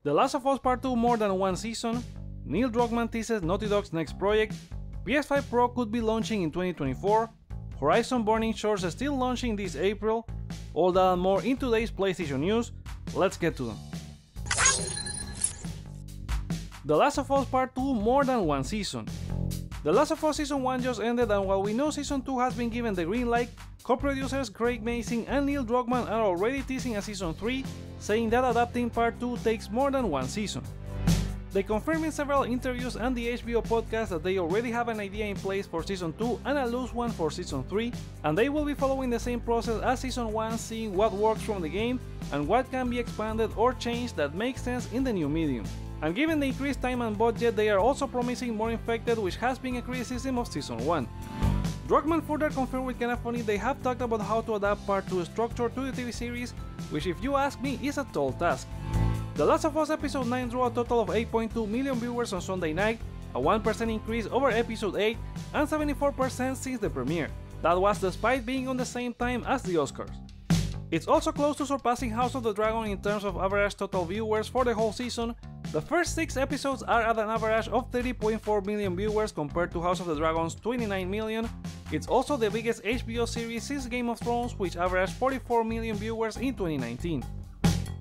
The Last of Us Part 2 more than one season, Neil Druckmann teases Naughty Dog's next project, PS5 Pro could be launching in 2024, Horizon Burning Shores is still launching this April, all that and more in today's PlayStation news. Let's get to them. The Last of Us Part 2 more than one season. The Last of Us Season 1 just ended, and while we know Season 2 has been given the green light, co-producers Craig Mazin and Neil Druckmann are already teasing a Season 3, saying that adapting Part 2 takes more than one season. They confirmed in several interviews and the HBO podcast that they already have an idea in place for Season 2 and a loose one for Season 3, and they will be following the same process as Season 1, seeing what works from the game and what can be expanded or changed that makes sense in the new medium. And given the increased time and budget, they are also promising more Infected, which has been a criticism of Season 1. Druckmann further confirmed with Kinda Funny they have talked about how to adapt Part 2 structure to the TV series, which if you ask me is a tall task. The Last of Us Episode 9 drew a total of 8.2 million viewers on Sunday night, a 1% increase over Episode 8 and 74% since the premiere. That was despite being on the same time as the Oscars. It's also close to surpassing House of the Dragon in terms of average total viewers for the whole season. The first 6 episodes are at an average of 30.4 million viewers compared to House of the Dragon's 29 million. It's also the biggest HBO series since Game of Thrones, which averaged 44 million viewers in 2019.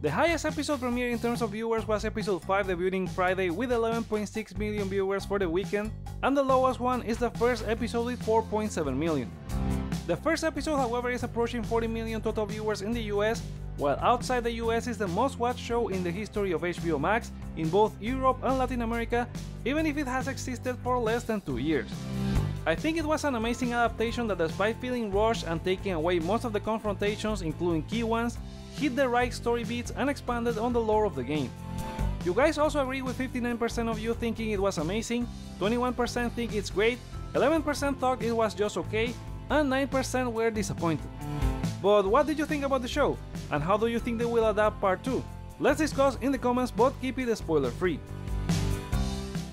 The highest episode premiere in terms of viewers was Episode 5 debuting Friday with 11.6 million viewers for the weekend, and the lowest one is the first episode with 4.7 million. The first episode, however, is approaching 40 million total viewers in the US, while outside the US is the most watched show in the history of HBO Max in both Europe and Latin America, even if it has existed for less than 2 years. I think it was an amazing adaptation that, despite feeling rushed and taking away most of the confrontations, including key ones, hit the right story beats and expanded on the lore of the game. You guys also agree with 59% of you thinking it was amazing, 21% think it's great, 11% thought it was just okay, and 9% were disappointed. But what did you think about the show? And how do you think they will adapt Part 2? Let's discuss in the comments, but keep it spoiler free.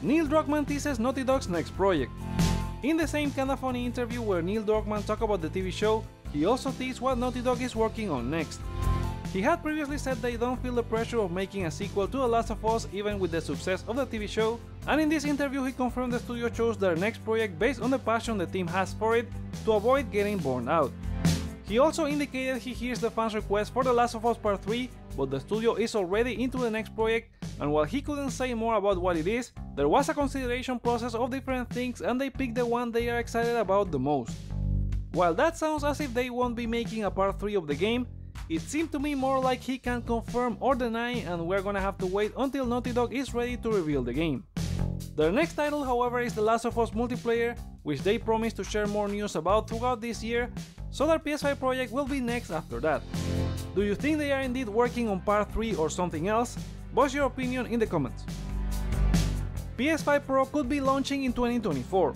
Neil Druckmann teases Naughty Dog's next project. In the same Kinda Funny interview where Neil Druckmann talked about the TV show, he also teased what Naughty Dog is working on next. He had previously said they don't feel the pressure of making a sequel to The Last of Us even with the success of the TV show, and in this interview he confirmed the studio chose their next project based on the passion the team has for it to avoid getting burned out. He also indicated he hears the fans' request for The Last of Us Part 3, but the studio is already into the next project, and while he couldn't say more about what it is, there was a consideration process of different things and they picked the one they are excited about the most. While that sounds as if they won't be making a Part 3 of the game, it seemed to me more like he can't confirm or deny, and we're gonna have to wait until Naughty Dog is ready to reveal the game. Their next title, however, is The Last of Us Multiplayer, which they promise to share more news about throughout this year, so their PS5 project will be next after that. Do you think they are indeed working on Part 3 or something else? Voice your opinion in the comments. PS5 Pro could be launching in 2024.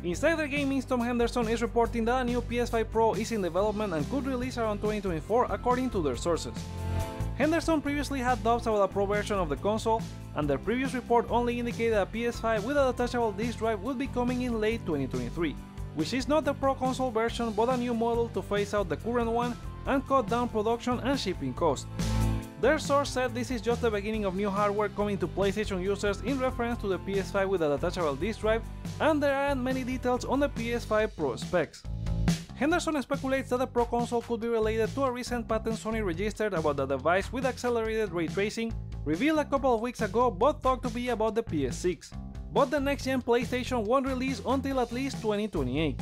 Insider Gaming's Tom Henderson is reporting that a new PS5 Pro is in development and could release around 2024 according to their sources. Henderson previously had doubts about a Pro version of the console, and their previous report only indicated a PS5 with a detachable disc drive would be coming in late 2023, which is not the Pro console version but a new model to phase out the current one and cut down production and shipping costs. Their source said this is just the beginning of new hardware coming to PlayStation users in reference to the PS5 with a detachable disc drive, and there aren't many details on the PS5 Pro specs. Henderson speculates that the Pro console could be related to a recent patent Sony registered about the device with accelerated ray tracing, revealed a couple of weeks ago but thought to be about the PS6. But the next-gen PlayStation won't release until at least 2028.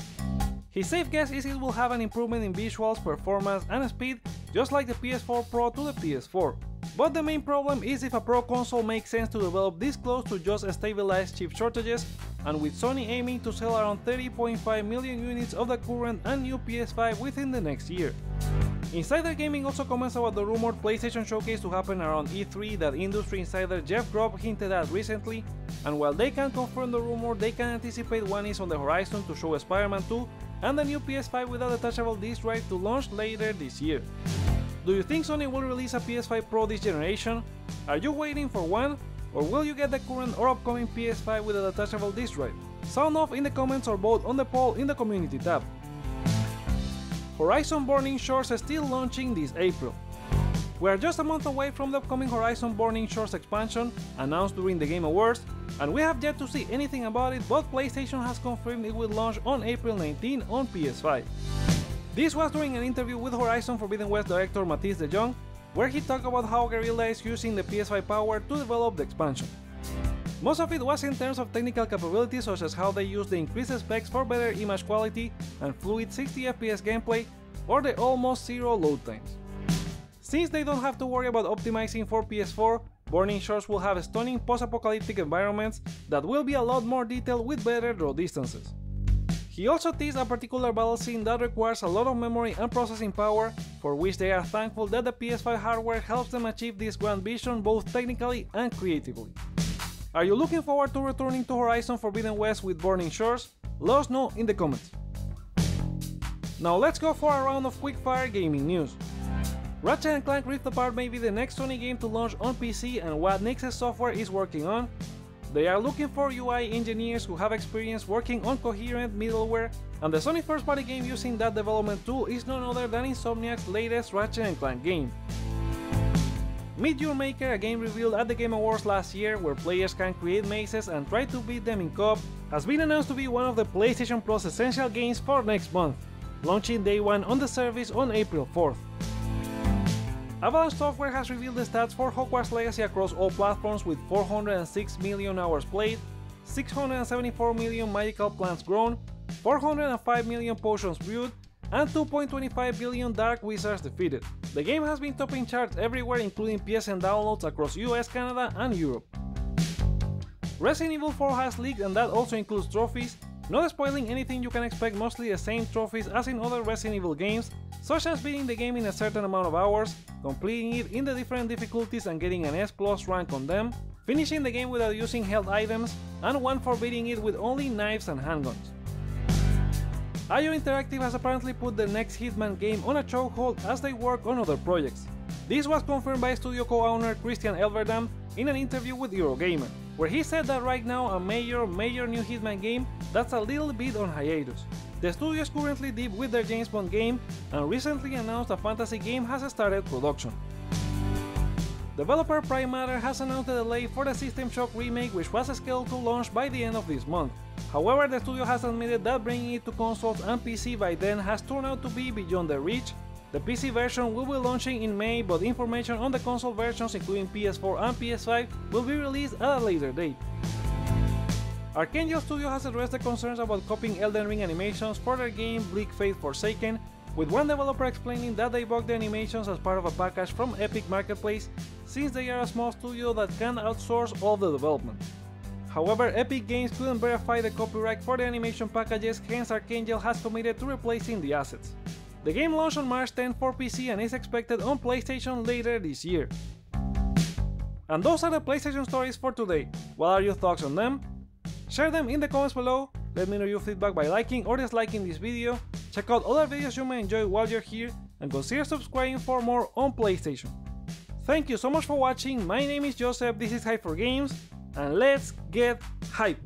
His safe guess is it will have an improvement in visuals, performance and speed, just like the PS4 Pro to the PS4. But the main problem is if a Pro console makes sense to develop this close to just stabilized chip shortages, and with Sony aiming to sell around 30.5 million units of the current and new PS5 within the next year. Insider Gaming also comments about the rumored PlayStation showcase to happen around E3 that industry insider Jeff Grubb hinted at recently, and while they can't confirm the rumor, they can anticipate one is on the horizon to show Spider-Man 2 and the new PS5 with a detachable disc drive to launch later this year. Do you think Sony will release a PS5 Pro this generation? Are you waiting for one? Or will you get the current or upcoming PS5 with a detachable disc drive? Sound off in the comments or vote on the poll in the community tab. Horizon Burning Shores is still launching this April. We are just a month away from the upcoming Horizon Burning Shores expansion, announced during the Game Awards, and we have yet to see anything about it, but PlayStation has confirmed it will launch on April 19 on PS5. This was during an interview with Horizon Forbidden West director Matisse de Jong, where he talked about how Guerrilla is using the PS5 power to develop the expansion. Most of it was in terms of technical capabilities, such as how they use the increased specs for better image quality and fluid 60 FPS gameplay, or the almost zero load times. Since they don't have to worry about optimizing for PS4, Burning Shores will have stunning post-apocalyptic environments that will be a lot more detailed with better draw distances. He also teased a particular battle scene that requires a lot of memory and processing power, for which they are thankful that the PS5 hardware helps them achieve this grand vision both technically and creatively. Are you looking forward to returning to Horizon Forbidden West with Burning Shores? Let us know in the comments. Now let's go for a round of quickfire gaming news. Ratchet and Clank Rift Apart may be the next Sony game to launch on PC and what Nix's software is working on. They are looking for UI engineers who have experience working on coherent middleware, and the Sony first-party game using that development tool is none other than Insomniac's latest Ratchet and Clank game. Meet Your Maker, a game revealed at the Game Awards last year where players can create mazes and try to beat them in co-op, has been announced to be one of the PlayStation Plus essential games for next month, launching day 1 on the service on April 4th. Avalanche Software has revealed the stats for Hogwarts Legacy across all platforms with 406 million hours played, 674 million magical plants grown, 405 million potions brewed, and 2.25 billion dark wizards defeated. The game has been topping charts everywhere, including PSN downloads across US, Canada, and Europe. Resident Evil 4 has leaked, and that also includes trophies. Not spoiling anything, you can expect mostly the same trophies as in other Resident Evil games, such as beating the game in a certain amount of hours, completing it in the different difficulties and getting an S+ rank on them, finishing the game without using health items, and one for beating it with only knives and handguns. IO Interactive has apparently put the next Hitman game on a chokehold as they work on other projects. This was confirmed by studio co-owner Christian Elverdam in an interview with Eurogamer, where he said that right now a major new Hitman game that's a little bit on hiatus. The studio is currently deep with their James Bond game and recently announced a fantasy game has started production. Developer Prime Matter has announced a delay for the System Shock remake, which was scheduled to launch by the end of this month. However, the studio has admitted that bringing it to consoles and PC by then has turned out to be beyond their reach. The PC version will be launching in May, but information on the console versions including PS4 and PS5 will be released at a later date. Archangel Studio has addressed the concerns about copying Elden Ring animations for their game Bleak Faith Forsaken, with one developer explaining that they bought the animations as part of a package from Epic Marketplace, since they are a small studio that can outsource all the development. However, Epic Games couldn't verify the copyright for the animation packages, hence Archangel has committed to replacing the assets. The game launched on March 10 for PC and is expected on PlayStation later this year. And those are the PlayStation stories for today. What are your thoughts on them? Share them in the comments below, let me know your feedback by liking or disliking this video, check out other videos you may enjoy while you're here, and consider subscribing for more on PlayStation. Thank you so much for watching, my name is Joseph, this is Hype for Games, and let's get hype!